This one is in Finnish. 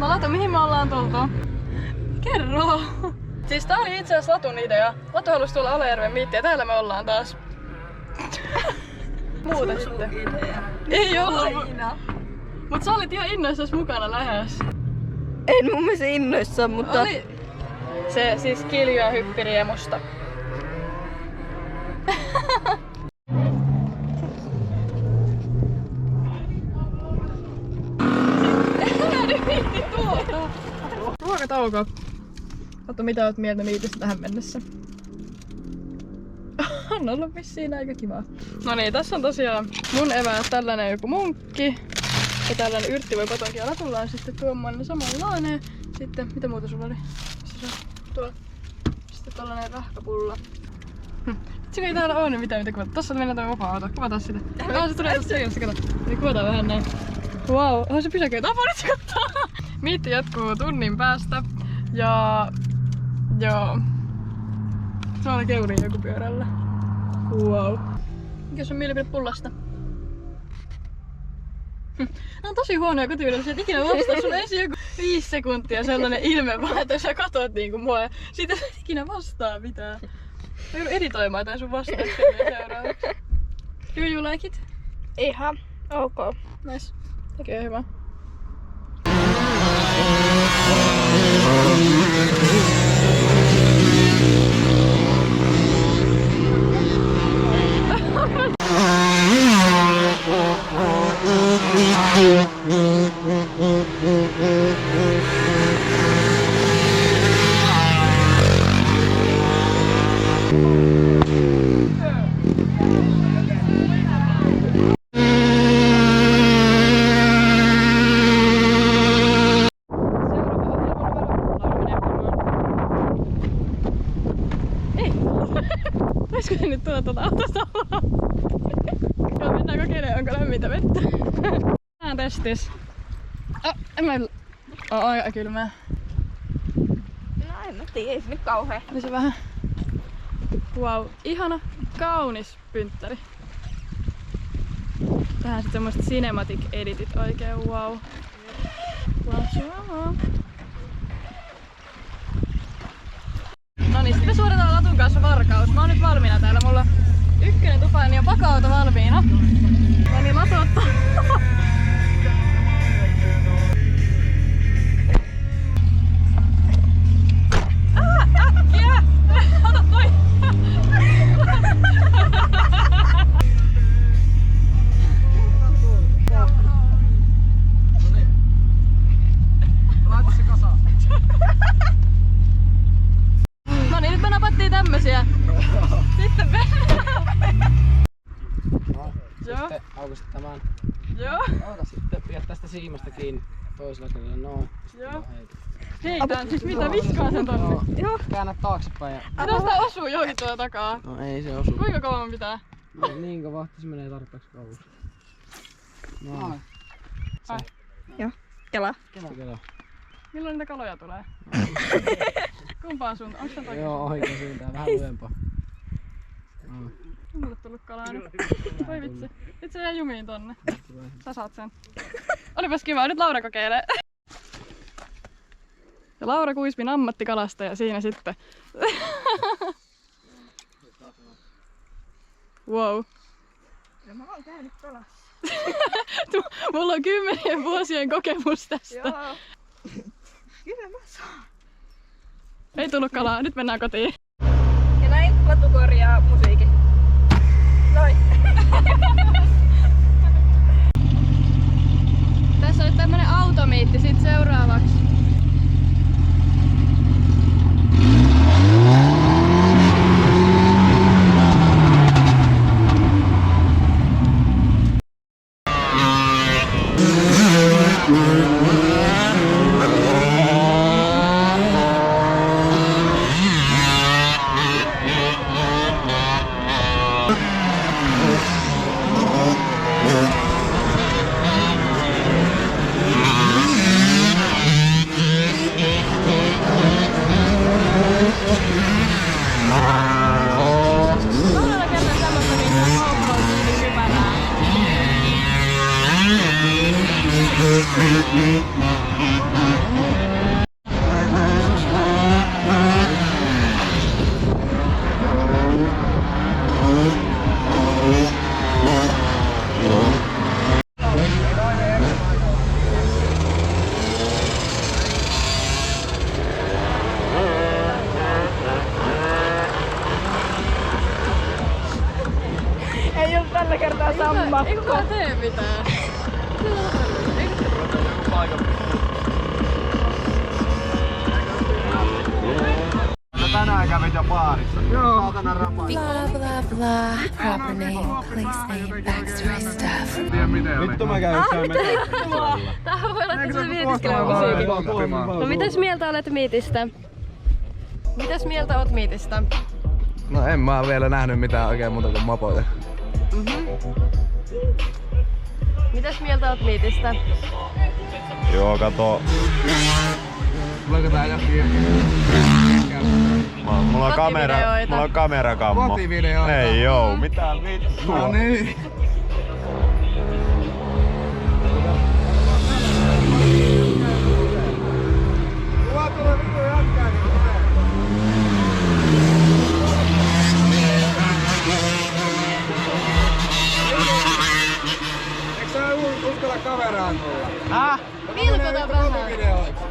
No Latu, mihin me ollaan tultu? Kerro! Siis tää oli itse asiassa Latun idea. Latu halusi tulla Alajärven miittiin ja täällä me ollaan taas. Muuta sitten. Ei oo! Mut sä olit ihan innoissas mukana lähes. En mun mielestä innoissaan, mutta... Oli... Se siis Kilju ja Hyppiri ja musta. Ruokatauko. Katso mitä oot mieltä miitistä tähän mennessä. On ollut vissiin aika kivaa. No niin, tässä on tosiaan mun eväät tällainen joku munkki. Ja tällainen yrttivoipatonki ja Latulla on sitten tuommoinen samanlainen. Sitten, mitä muuta sulla oli? Missä se on? Tuolla. Sitten tällainen rahkapulla. Vitsi, ei täällä ole niin mitään mitä kuvata. Tossa mennään tämä vapaa-auto. Kuvataan sitä. Se tulee tossa seinässä, kato. Eli kuvataan vähän näin. Wow, se pysäköitä. Poliisi kattoo! Miitti jatkuu tunnin päästä. Ja... Joo. Tuolla keurii joku pyörällä. Wow. Mikä sun mielipide pullasta? Nää on tosi huonoja kotivideoita, että ikinä vastaa. Sulla on ensin joku 5 sekuntia sellainen ilme vaan, että sä katot niinku mua ja siitä sä et ikinä vastaa mitään. Mä joudun editoimaan tän sun vastauksen seuraavaksi. Do you like it? Ihan ok. Nice. Tekee hyvä. Olisiko se nyt tulla tuolta autosta alas? Joo, mennään kokeilemaan, onko lämmintä vettä. Tänään testis. En mä... On aika kylmää. No en mä tiedä, ei se nyt kauhea. Oli se vähän... Wow, ihana, kaunis pynttäri. Tähän sit semmoset cinematic editit oikein, wow. No niin, sit me suoritetaan Latun kanssa varkaus. Mä oon nyt valmiina täällä. Mulla on 1 tupaani ja vaka-auto valmiina. No niin, Latu ottaa. Äkkiä! Ota toi! Laita se kasaan. No niin, nyt me napattiin tämmösiä. Sitten mennään. Joo. Sitten aukasit tämän. Joo. Sitten pidät tästä siimästä kiinni toisella kädellä. No. Joo. Heitän, siis mitä viskaa sen tonne? Joo. Käännä taaksepäin ja... Tästä osuu johonkin tuolla takaa. No ei se osu. Kuinka kauan pitää? No, niin kauan, että se menee tarpeeksi kauas. No. Ai. Joo. Kela. Kela. Milloin niitä kaloja tulee? Kumpaan suuntaan? Onks tän toki? Joo, oikein suuntaan. Vähän lujempaa. No. Mulle tullut kalaa nyt. Voi vitsi. Nyt se jää jumiin tonne. Sä saat sen. Olipas kiva, nyt Laura kokeilee. Ja Laura Kuismin ammattikalastaja siinä sitten. Wow. No mä oon käynyt kalassa. Mulla on 10 vuosien kokemus tästä. Joo. Kyllä mä saan. Ei tullut kalaa, nyt mennään kotiin. Ja näin Latu korjaa musiikin. Noin. Tässä on nyt tämmönen automiitti sit seuraavaksi. sammakko. Ei kukaan tee mitään. Tänään kävit jo baarissa. Joo. Saatana rapa. Blah blah blah. Proper name, place name, backstory stuff. Vittu mä käyn jossain metsällä. Tää voi olla tässä mietiskelevä musiikin. No mitäs mieltä olet Meetistä? Mitäs mieltä oot Meetistä? No en mä oo vielä nähnyt mitään oikein muuta kuin mopoja. Mitäs mieltä oot Meetistä? Joo, kato. Tuleeko tää jokin? Mulla on Kotivideoita. mulla on kamerakammo. Kotivideoita. Ei joo, mitään vittua. No niin. Eikö sä uskalla kameraan tulla? Vilkuta vähän. Kotivideoiksi.